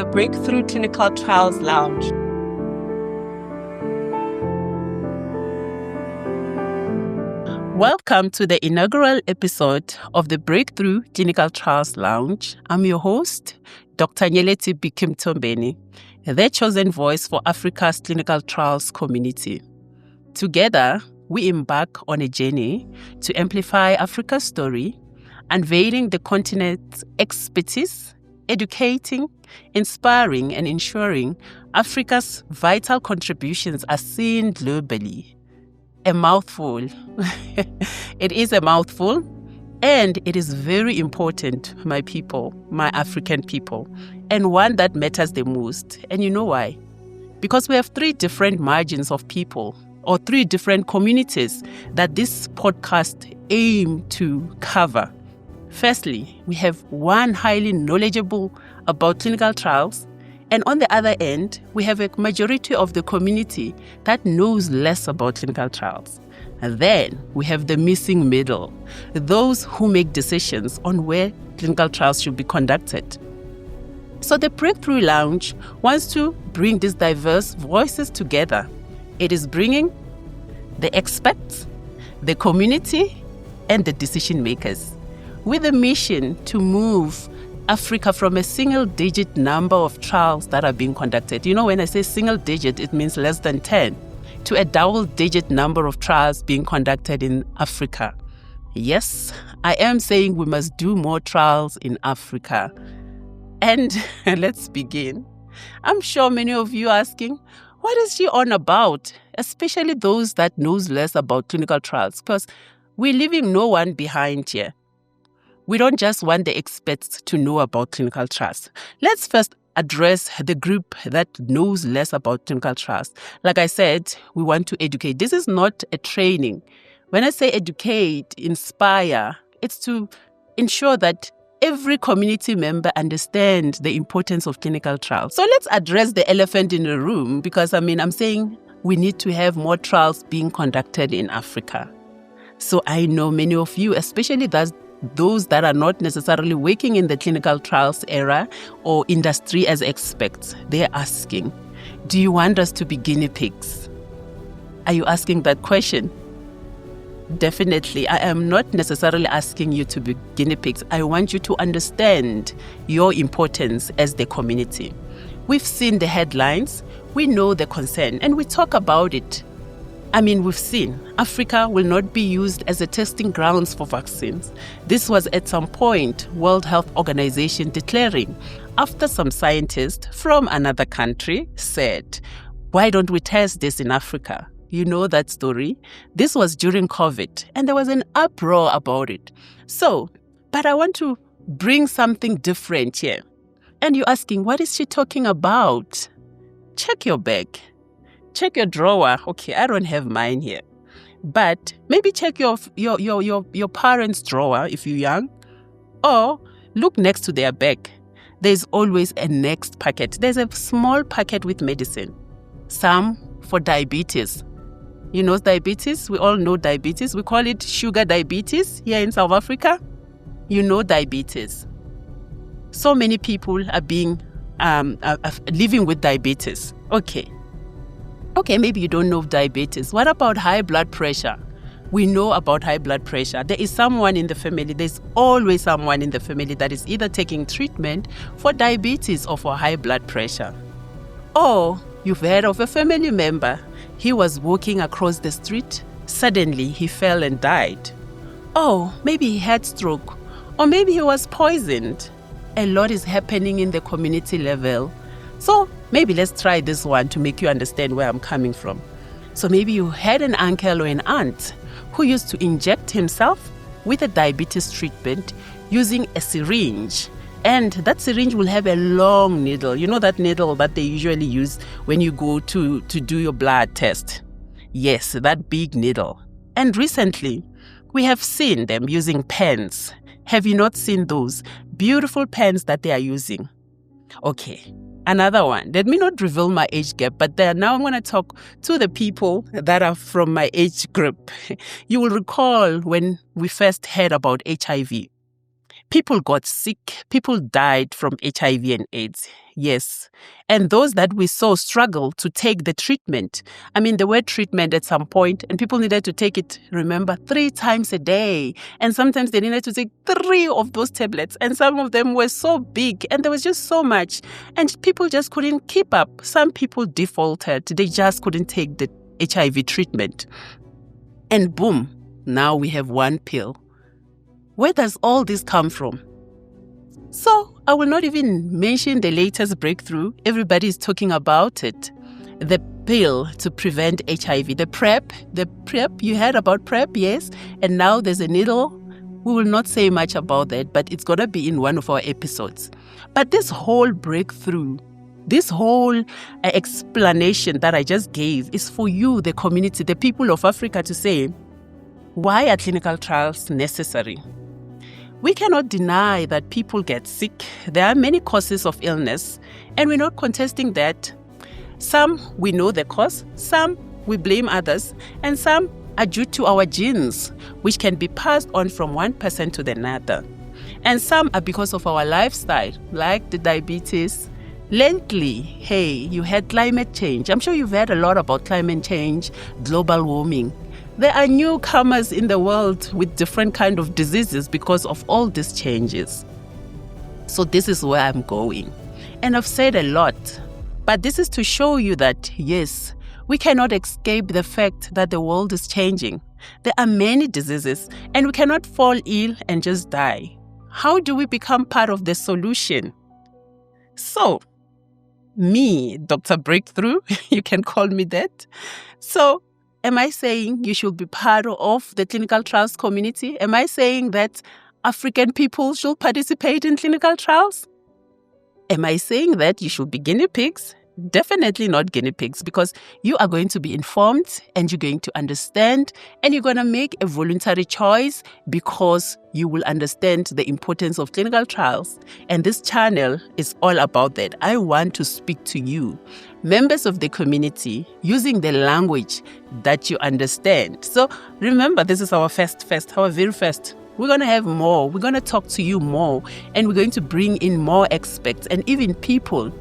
the Breakthrough Clinical Trials Lounge. Welcome to the inaugural episode of the Breakthrough Clinical Trials Lounge. I'm your host, Dr Nyeleti Bicky Mthombeni, the chosen voice for Africa's clinical trials community. Together, we embark on a journey to amplify Africa's story, unveiling the continent's expertise, educating, inspiring, and ensuring Africa's vital contributions are seen globally. A mouthful. It is a mouthful, and it is very important, my people, my African people, and one that matters the most. And you know why? Because we have three different margins of people, or three different communities that this podcast aims to cover. Firstly, we have one highly knowledgeable about clinical trials, and on the other end, we have a majority of the community that knows less about clinical trials. And then we have the missing middle, those who make decisions on where clinical trials should be conducted. So the Breakthrough Lounge wants to bring these diverse voices together. It is bringing the experts, the community, and the decision makers with a mission to move Africa from a single-digit number of trials that are being conducted. You know, when I say single-digit, it means less than 10, to a double-digit number of trials being conducted in Africa. Yes, I am saying we must do more trials in Africa. And let's begin. I'm sure many of you are asking, what is she on about? Especially those that knows less about clinical trials, because we're leaving no one behind here. We don't just want the experts to know about clinical trials. Let's first address the group that knows less about clinical trials. Like I said, we want to educate. This is not a training. When I say educate, inspire, it's to ensure that every community member understands the importance of clinical trials. So let's address the elephant in the room, because I'm saying we need to have more trials being conducted in Africa. So I know many of you, especially those that are not necessarily working in the clinical trials era or industry as experts, they're asking, do you want us to be guinea pigs? Are you asking that question? Definitely. I am not necessarily asking you to be guinea pigs. I want you to understand your importance as the community. We've seen the headlines, we know the concern, and we talk about it. We've seen Africa will not be used as a testing grounds for vaccines. This was at some point World Health Organization declaring after some scientists from another country said, why don't we test this in Africa? You know that story. This was during COVID, and there was an uproar about it. But I want to bring something different here. And you're asking, what is she talking about? Check your bag. Check your drawer. Okay, I don't have mine here. But maybe check your parents' drawer if you're young. Or look next to their bag. There's always a next packet. There's a small packet with medicine. Some for diabetes. You know diabetes? We all know diabetes. We call it sugar diabetes here in South Africa. You know diabetes. So many people are living with diabetes. Okay, maybe you don't know diabetes. What about high blood pressure? We know about high blood pressure. There is someone in the family, there's always someone in the family that is either taking treatment for diabetes or for high blood pressure. Or you've heard of a family member. He was walking across the street. Suddenly, he fell and died. Oh, maybe he had stroke. Or maybe he was poisoned. A lot is happening in the community level. So maybe let's try this one to make you understand where I'm coming from. So maybe you had an uncle or an aunt who used to inject himself with a diabetes treatment using a syringe. And that syringe will have a long needle. You know that needle that they usually use when you go to do your blood test? Yes, that big needle. And recently, we have seen them using pens. Have you not seen those beautiful pens that they are using? Okay. Another one. Let me not reveal my age gap, but now I'm going to talk to the people that are from my age group. You will recall when we first heard about HIV. People got sick. People died from HIV and AIDS. Yes. And those that we saw struggle to take the treatment. I mean, the word treatment at some point, and people needed to take it, remember, 3 times a day. And sometimes they needed to take 3 of those tablets. And some of them were so big and there was just so much. And people just couldn't keep up. Some people defaulted. They just couldn't take the HIV treatment. And boom, now we have one pill. Where does all this come from? So I will not even mention the latest breakthrough. Everybody is talking about it. The pill to prevent HIV, the PrEP, you heard about PrEP, yes? And now there's a needle. We will not say much about that, but it's going to be in one of our episodes. But this whole breakthrough, this whole explanation that I just gave is for you, the community, the people of Africa, to say, why are clinical trials necessary? We cannot deny that people get sick. There are many causes of illness, and we're not contesting that. Some we know the cause, some we blame others, and some are due to our genes, which can be passed on from one person to the another. And some are because of our lifestyle, like the diabetes. Lately, hey, you had climate change. I'm sure you've heard a lot about climate change, global warming. There are newcomers in the world with different kind of diseases because of all these changes. So this is where I'm going. And I've said a lot, but this is to show you that, yes, we cannot escape the fact that the world is changing. There are many diseases and we cannot fall ill and just die. How do we become part of the solution? So, me, Dr. Breakthrough, you can call me that. So, am I saying you should be part of the clinical trials community? Am I saying that African people should participate in clinical trials? Am I saying that you should be guinea pigs? Definitely not guinea pigs, because you are going to be informed and you're going to understand and you're going to make a voluntary choice because you will understand the importance of clinical trials. And this channel is all about that. I want to speak to you, members of the community, using the language that you understand. So remember, this is our our very first. We're going to have more. We're going to talk to you more, and we're going to bring in more experts and even people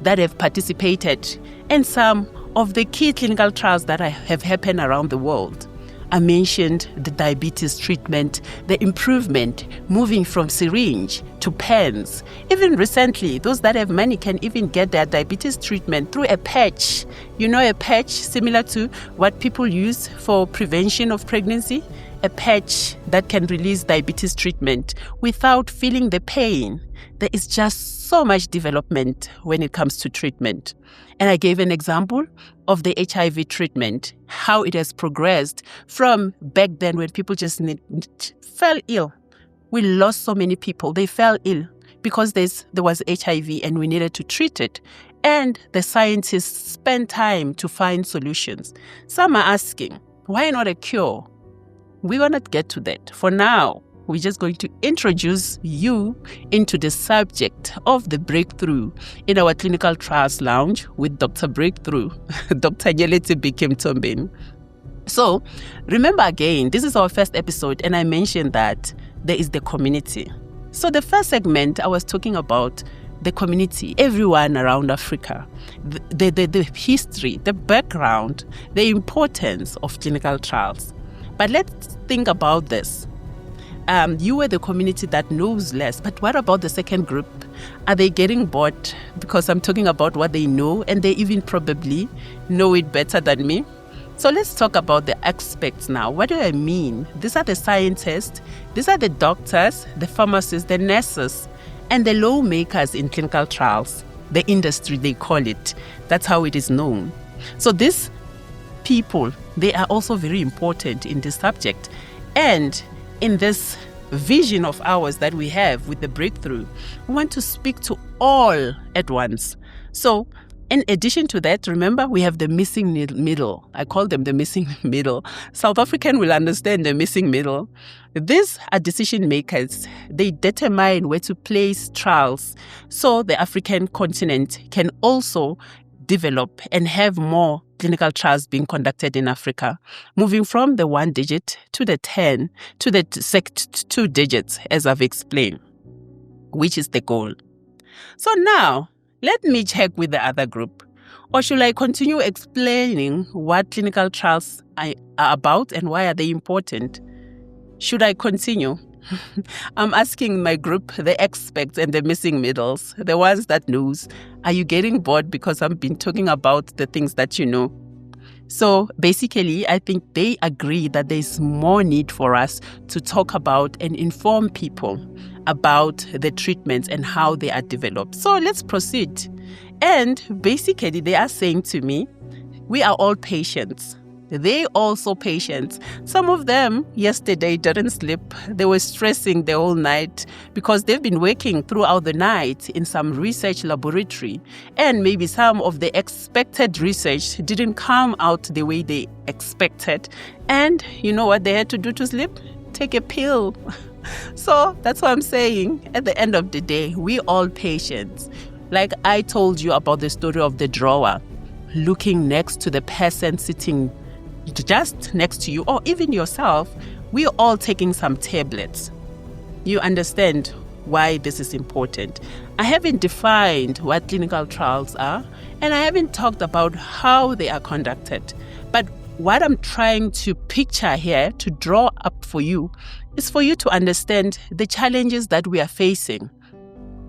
that have participated in some of the key clinical trials that have happened around the world. I mentioned the diabetes treatment, the improvement, moving from syringe to pens. Even recently, those that have money can even get their diabetes treatment through a patch. You know, a patch similar to what people use for prevention of pregnancy? A patch that can release diabetes treatment without feeling the pain. There is just so much development when it comes to treatment. And I gave an example of the HIV treatment, how it has progressed from back then when people just fell ill. We lost so many people. They fell ill because there was HIV and we needed to treat it. And the scientists spent time to find solutions. Some are asking, why not a cure? We're going to get to that. For now, we're just going to introduce you into the subject of the breakthrough in our clinical trials lounge with Dr. Breakthrough, Dr. Nyeleti Bicky Mthombeni. So, remember again, this is our first episode, and I mentioned that there is the community. So the first segment, I was talking about the community, everyone around Africa, the history, the background, the importance of clinical trials. But let's think about this. You were the community that knows less, but what about the second group? Are they getting bored? Because I'm talking about what they know, and they even probably know it better than me. So let's talk about the aspects now. What do I mean? These are the scientists, these are the doctors, the pharmacists, the nurses, and the lawmakers in clinical trials. The industry, they call it. That's how it is known. So these people, they are also very important in this subject. And in this vision of ours that we have with the breakthrough, we want to speak to all at once. So in addition to that, remember, we have the missing middle. I call them the missing middle. South African will understand the missing middle. These are decision makers. They determine where to place trials so the African continent can also develop and have more clinical trials being conducted in Africa, moving from the 1 digit to the 10 to the 2 digits, as I've explained. which is the goal. So now, let me check with the other group. Or should I continue explaining what clinical trials are about and why are they important? Should I continue? I'm asking my group, the experts and the missing middles, the ones that knows. Are you getting bored because I've been talking about the things that you know? So basically, I think they agree that there's more need for us to talk about and inform people about the treatments and how they are developed. So let's proceed. And basically, they are saying to me, we are all patients. They also patients. Some of them yesterday didn't sleep. They were stressing the whole night because they've been working throughout the night in some research laboratory. And maybe some of the expected research didn't come out the way they expected. And you know what they had to do to sleep? Take a pill. So that's what I'm saying. At the end of the day, we all patients. Like I told you about the story of the drawer, looking next to the person sitting just next to you or even yourself, we're all taking some tablets. You understand why this is important. I haven't defined what clinical trials are, and I haven't talked about how they are conducted. But what I'm trying to picture here, to draw up for you, is for you to understand the challenges that we are facing.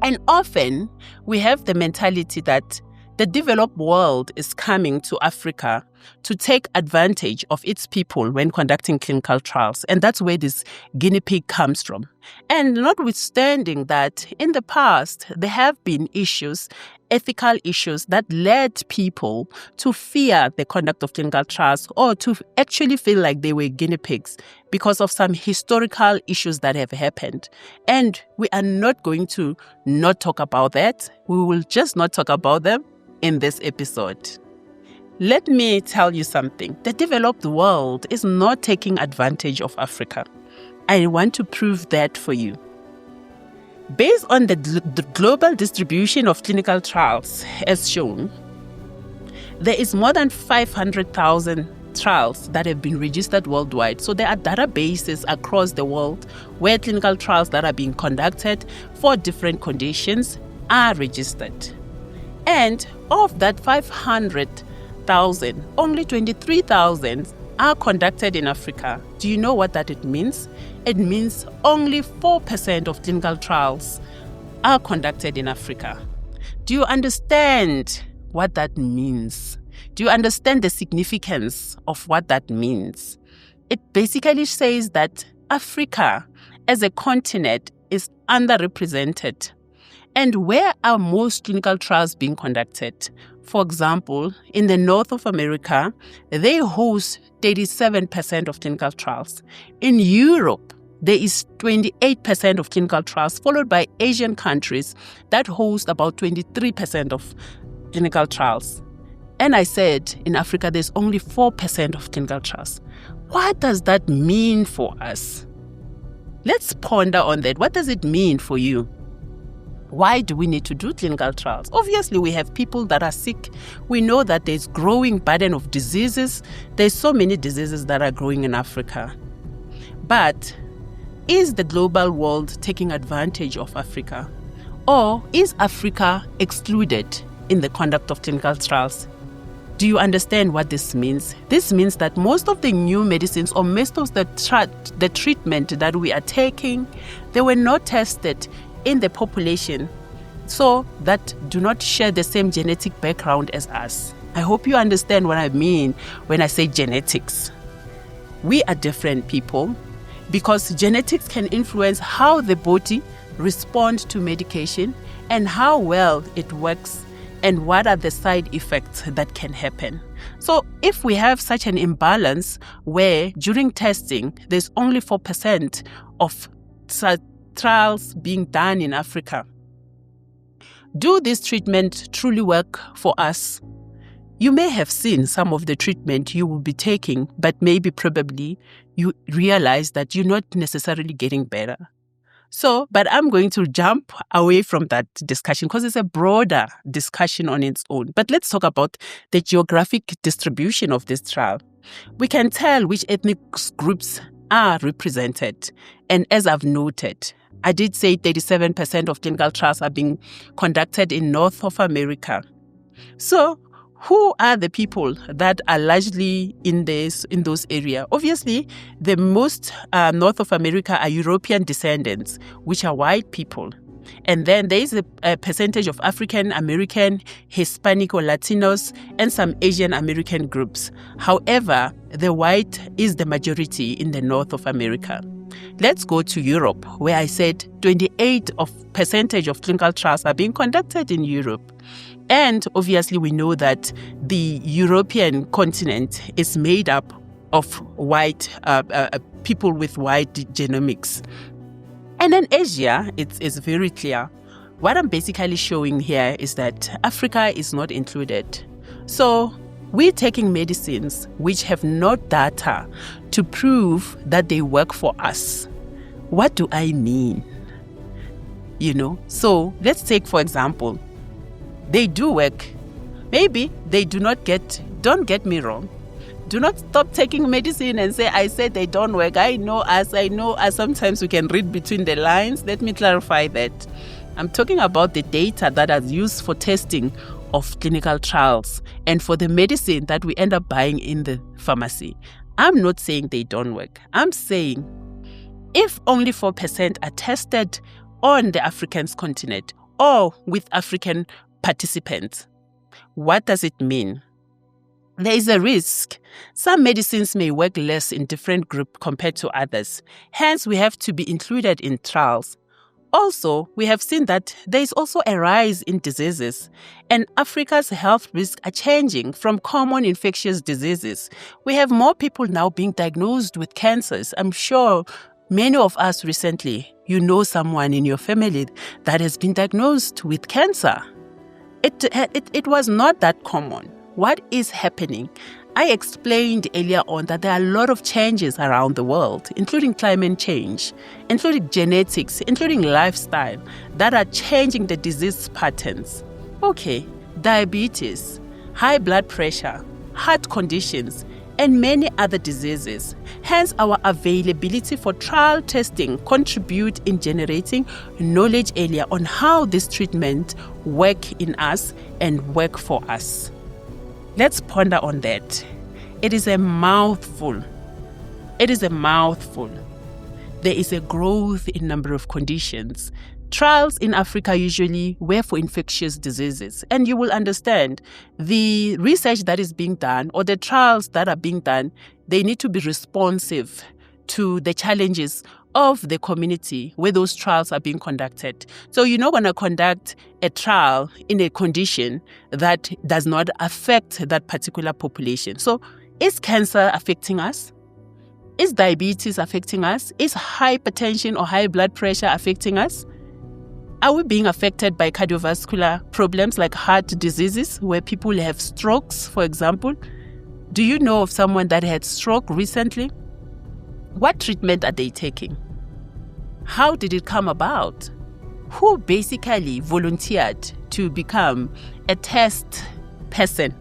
And often we have the mentality that the developed world is coming to Africa to take advantage of its people when conducting clinical trials. And that's where this guinea pig comes from. And notwithstanding that, in the past, there have been issues, ethical issues that led people to fear the conduct of clinical trials or to actually feel like they were guinea pigs because of some historical issues that have happened. And we are not going to not talk about that. We will just not talk about them in this episode. Let me tell you something. The developed world is not taking advantage of Africa. I want to prove that for you. Based on the global distribution of clinical trials, as shown, there is more than 500,000 trials that have been registered worldwide. So there are databases across the world where clinical trials that are being conducted for different conditions are registered. And of that 500,000, only 23,000 are conducted in Africa. Do you know what that it means? It means only 4% of clinical trials are conducted in Africa. Do you understand what that means? Do you understand the significance of what that means? It basically says that Africa as a continent is underrepresented. And where are most clinical trials being conducted? For example, in the North of America, they host 37% of clinical trials. In Europe, there is 28% of clinical trials, followed by Asian countries that host about 23% of clinical trials. And I said, in Africa, there's only 4% of clinical trials. What does that mean for us? Let's ponder on that. What does it mean for you? Why do we need to do clinical trials? Obviously, we have people that are sick. We know that there's growing burden of diseases. There's so many diseases that are growing in Africa. But is the global world taking advantage of Africa? Or is Africa excluded in the conduct of clinical trials? Do you understand what this means? This means that most of the new medicines or most of the treatment that we are taking, they were not tested in the population so that do not share the same genetic background as us. I hope you understand what I mean when I say genetics. We are different people because genetics can influence how the body responds to medication and how well it works and what are the side effects that can happen. So if we have such an imbalance where during testing there's only 4% of trials being done in Africa, do this treatment truly work for us? You may have seen some of the treatment you will be taking, but probably you realize that you're not necessarily getting better. So, but I'm going to jump away from that discussion because it's a broader discussion on its own. But let's talk about the geographic distribution of this trial. We can tell which ethnic groups are represented. And as I've noted, I did say 37% of clinical trials are being conducted in North of America. So who are the people that are largely in those areas? Obviously, the most North of America are European descendants, which are white people. And then there is a percentage of African American, Hispanic or Latinos, and some Asian American groups. However, the white is the majority in the North of America. Let's go to Europe, where I said 28% of clinical trials are being conducted in Europe. And obviously, we know that the European continent is made up of white people with white genomics. And then Asia, it's very clear. What I'm basically showing here is that Africa is not included. So we're taking medicines which have no data to prove that they work for us. What do I mean? So let's take, for example, they do work. Maybe they do not don't get me wrong. Do not stop taking medicine and say, I said they don't work. I know as sometimes we can read between the lines. Let me clarify that. I'm talking about the data that is used for testing of clinical trials and for the medicine that we end up buying in the pharmacy. I'm not saying they don't work. I'm saying if only 4% are tested on the African continent or with African participants, what does it mean? There is a risk. Some medicines may work less in different groups compared to others. Hence, we have to be included in trials. Also, we have seen that there is also a rise in diseases, and Africa's health risks are changing from common infectious diseases. We have more people now being diagnosed with cancers. I'm sure many of us recently, someone in your family that has been diagnosed with cancer. It was not that common. What is happening? I explained earlier on that there are a lot of changes around the world, including climate change, including genetics, including lifestyle, that are changing the disease patterns. Okay, diabetes, high blood pressure, heart conditions, and many other diseases. Hence, our availability for trial testing contribute in generating knowledge earlier on how this treatment work in us and work for us. Let's ponder on that. It is a mouthful. There is a growth in number of conditions. Trials in Africa usually were for infectious diseases. And you will understand the research that is being done or the trials that are being done, they need to be responsive to the challenges of the community where those trials are being conducted. So you're not going to conduct a trial in a condition that does not affect that particular population. So is cancer affecting us? Is diabetes affecting us? Is hypertension or high blood pressure affecting us? Are we being affected by cardiovascular problems like heart diseases where people have strokes, for example? Do you know of someone that had stroke recently? What treatment are they taking? How did it come about? Who basically volunteered to become a test person?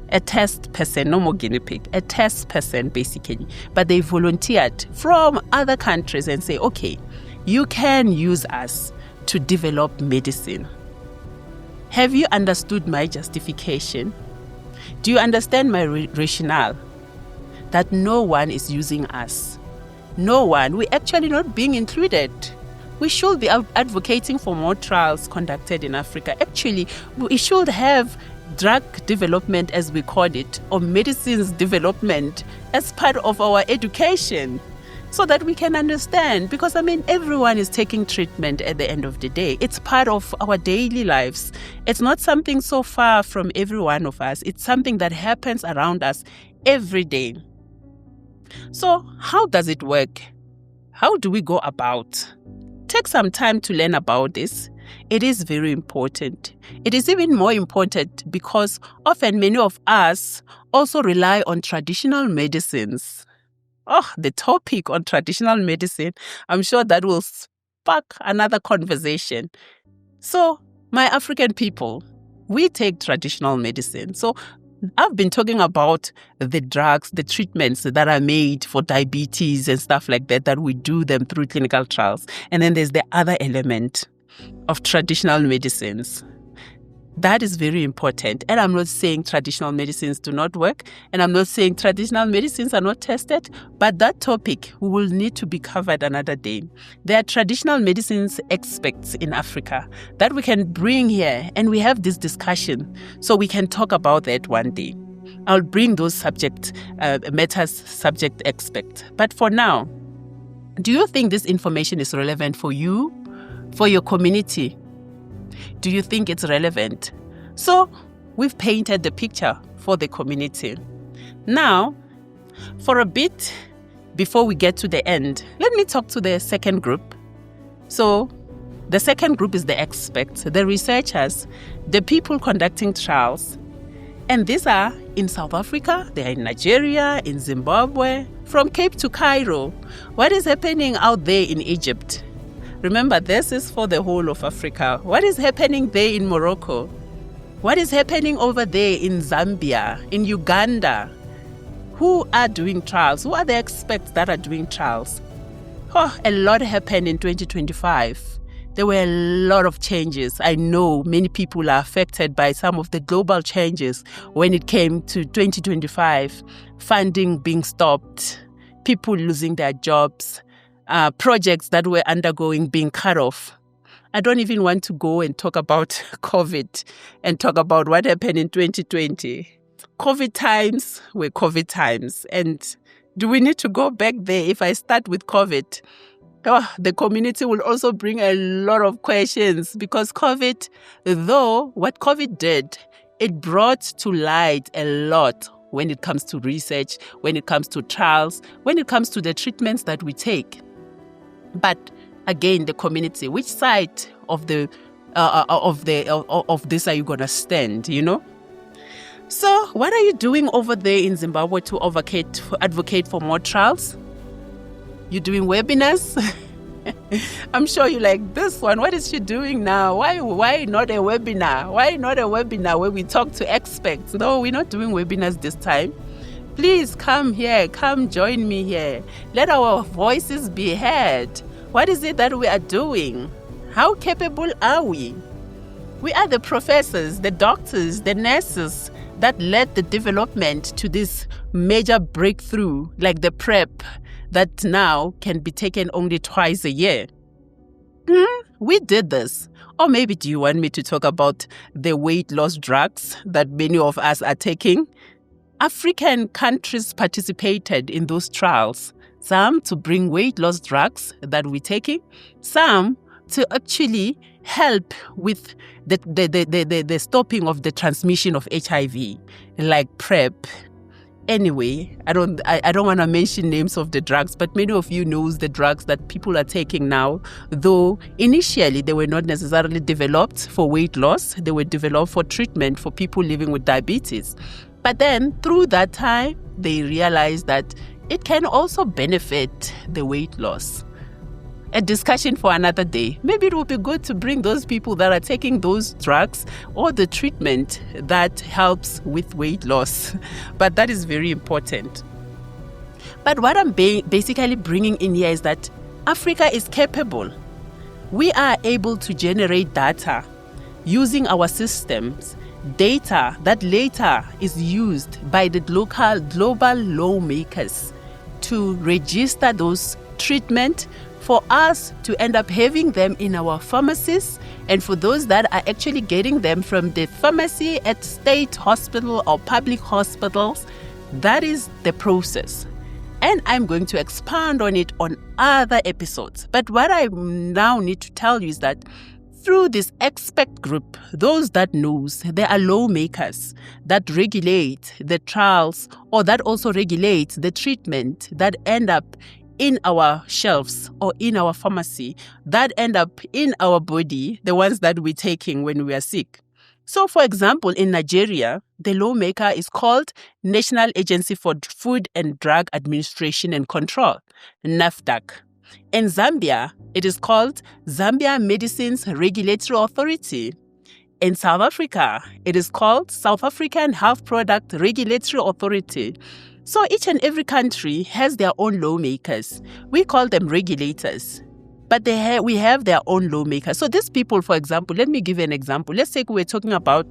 A test person, no more guinea pig, a test person basically. But they volunteered from other countries and say, okay, you can use us to develop medicine. Have you understood my justification? Do you understand my rationale? That no one is using us. No one. We're actually not being included. We should be advocating for more trials conducted in Africa. Actually, we should have drug development, as we call it, or medicines development as part of our education so that we can understand. Because, everyone is taking treatment at the end of the day. It's part of our daily lives. It's not something so far from every one of us. It's something that happens around us every day. So how does it work? How do we go about? Take some time to learn about this. It is very important. It is even more important because often many of us also rely on traditional medicines. The topic on traditional medicine, I'm sure that will spark another conversation. So, my African people, we take traditional medicine. So, I've been talking about the drugs, the treatments that are made for diabetes and stuff like that, that we do them through clinical trials. And then there's the other element of traditional medicines. That is very important. And I'm not saying traditional medicines do not work. And I'm not saying traditional medicines are not tested. But that topic will need to be covered another day. There are traditional medicines experts in Africa that we can bring here and we have this discussion so we can talk about that one day. I'll bring those subject experts. But for now, do you think this information is relevant for you, for your community? Do you think it's relevant? So we've painted the picture for the community. Now, for a bit before we get to the end, let me talk to the second group. So the second group is the experts, the researchers, the people conducting trials. And these are in South Africa, they are in Nigeria, in Zimbabwe, from Cape to Cairo. What is happening out there in Egypt? Remember, this is for the whole of Africa. What is happening there in Morocco? What is happening over there in Zambia, in Uganda? Who are doing trials? Who are the experts that are doing trials? Oh, a lot happened in 2025. There were a lot of changes. I know many people are affected by some of the global changes when it came to 2025. Funding being stopped, people losing their jobs, projects that were undergoing being cut off. I don't even want to go and talk about COVID and talk about what happened in 2020. COVID times were COVID times. And do we need to go back there? If I start with COVID, the community will also bring a lot of questions because COVID, though what COVID did, it brought to light a lot when it comes to research, when it comes to trials, when it comes to the treatments that we take. But again, the community, which side of this are you gonna stand? You know. So, what are you doing over there in Zimbabwe to advocate for more trials? You doing webinars? I'm sure you like this one. What is she doing now? Why not a webinar? Why not a webinar where we talk to experts? No, we're not doing webinars this time. Please come here. Come join me here. Let our voices be heard. What is it that we are doing? How capable are we? We are the professors, the doctors, the nurses that led the development to this major breakthrough, like the PrEP, that now can be taken only twice a year. We did this. Or maybe do you want me to talk about the weight loss drugs that many of us are taking? African countries participated in those trials, some to bring weight loss drugs that we're taking, some to actually help with the stopping of the transmission of HIV, like PrEP. Anyway, I don't want to mention names of the drugs, but many of you knows the drugs that people are taking now, though initially they were not necessarily developed for weight loss. They were developed for treatment for people living with diabetes. But then through that time, they realized that it can also benefit the weight loss. A discussion for another day. Maybe it would be good to bring those people that are taking those drugs or the treatment that helps with weight loss. But that is very important. But what I'm basically bringing in here is that Africa is capable. We are able to generate data using our systems, data that later is used by the global lawmakers to register those treatment for us to end up having them in our pharmacies, and for those that are actually getting them from the pharmacy at state hospital or public hospitals. That is the process. And I'm going to expand on it on other episodes. But what I now need to tell you is that through this expert group, those that knows, there are lawmakers that regulate the trials or that also regulate the treatment that end up in our shelves or in our pharmacy, that end up in our body, the ones that we're taking when we are sick. So, for example, in Nigeria, the lawmaker is called National Agency for Food and Drug Administration and Control, NAFDAC. In Zambia, it is called Zambia Medicines Regulatory Authority. In South Africa, it is called South African Health Product Regulatory Authority. So each and every country has their own lawmakers. We call them regulators, but we have their own lawmakers. So these people, for example, let me give you an example. Let's say we're talking about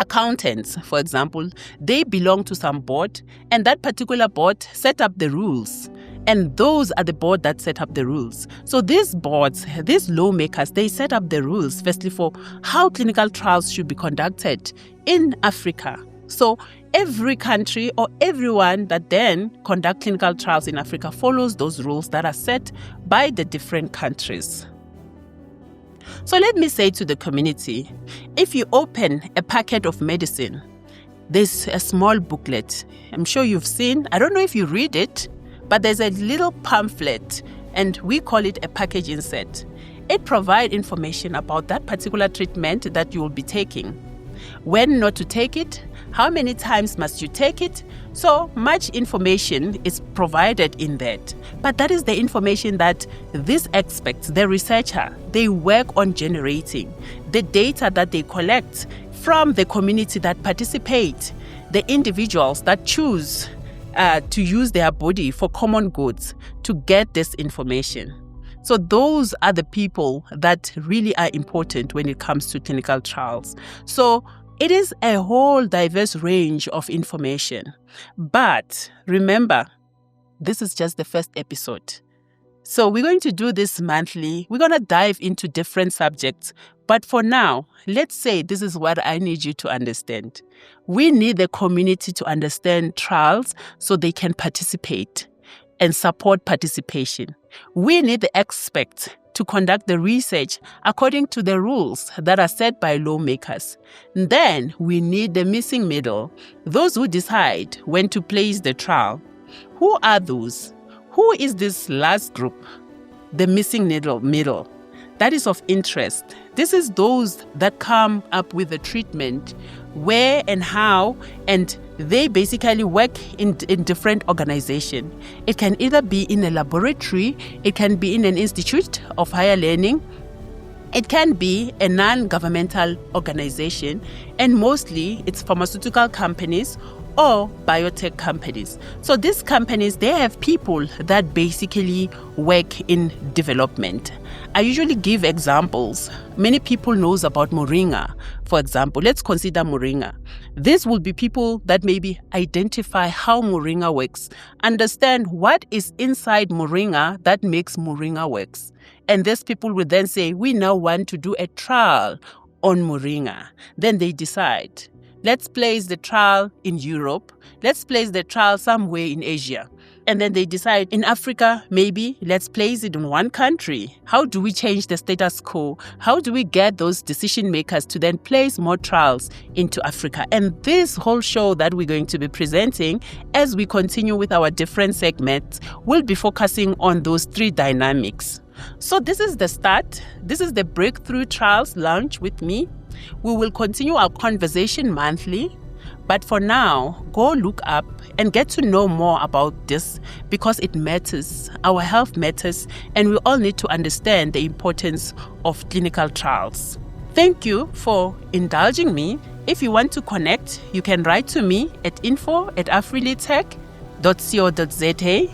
accountants, for example. They belong to some board, and that particular board set up the rules. And those are the board that set up the rules. So these boards, these lawmakers, they set up the rules, firstly, for how clinical trials should be conducted in Africa. So every country or everyone that then conduct clinical trials in Africa follows those rules that are set by the different countries. So let me say to the community, if you open a packet of medicine, there's a small booklet. I'm sure you've seen, I don't know if you read it, but there's a little pamphlet, and we call it a package insert. It provides information about that particular treatment that you will be taking. When not to take it, how many times must you take it? So much information is provided in that. But that is the information that these experts, the researcher, they work on generating. The data that they collect from the community that participate, the individuals that choose to use their body for common goods to get this information. So those are the people that really are important when it comes to clinical trials. So it is a whole diverse range of information. But remember, this is just the first episode. So we're going to do this monthly. We're going to dive into different subjects. But for now, let's say this is what I need you to understand. We need the community to understand trials so they can participate and support participation. We need the experts to conduct the research according to the rules that are set by lawmakers. Then we need the missing middle, those who decide when to place the trial. Who are those? Who is this last group? The missing middle. That is of interest. This is those that come up with the treatment, where and how, and they basically work in different organizations. It can either be in a laboratory, it can be in an institute of higher learning, it can be a non-governmental organization, and mostly it's pharmaceutical companies or biotech companies. So these companies, they have people that basically work in development. I usually give examples. Many people knows about moringa, for example. Let's consider moringa. This will be people that maybe identify how moringa works, understand what is inside moringa that makes moringa works. And these people will then say, we now want to do a trial on moringa. Then they decide, let's place the trial in Europe. Let's place the trial somewhere in Asia. And then they decide in Africa, maybe let's place it in one country. How do we change the status quo? How do we get those decision makers to then place more trials into Africa? And this whole show that we're going to be presenting as we continue with our different segments will be focusing on those three dynamics. So this is the start. This is the Breakthrough Trials Lounge with me. We will continue our conversation monthly. But for now, go look up and get to know more about this because it matters. Our health matters, and we all need to understand the importance of clinical trials. Thank you for indulging me. If you want to connect, you can write to me at info@afrilitech.co.za,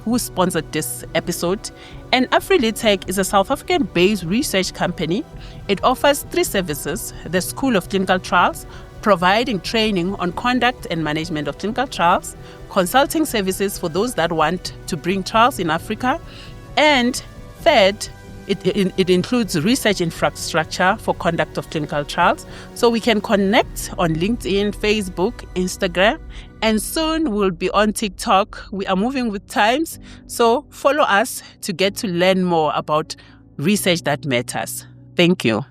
who sponsored this episode. And Afrilitech is a South African-based research company. It offers 3 services: the School of Clinical Trials, providing training on conduct and management of clinical trials, consulting services for those that want to bring trials in Africa, and third, it includes research infrastructure for conduct of clinical trials. So we can connect on LinkedIn, Facebook, Instagram, and soon we'll be on TikTok. We are moving with times, so follow us to get to learn more about research that matters. Thank you.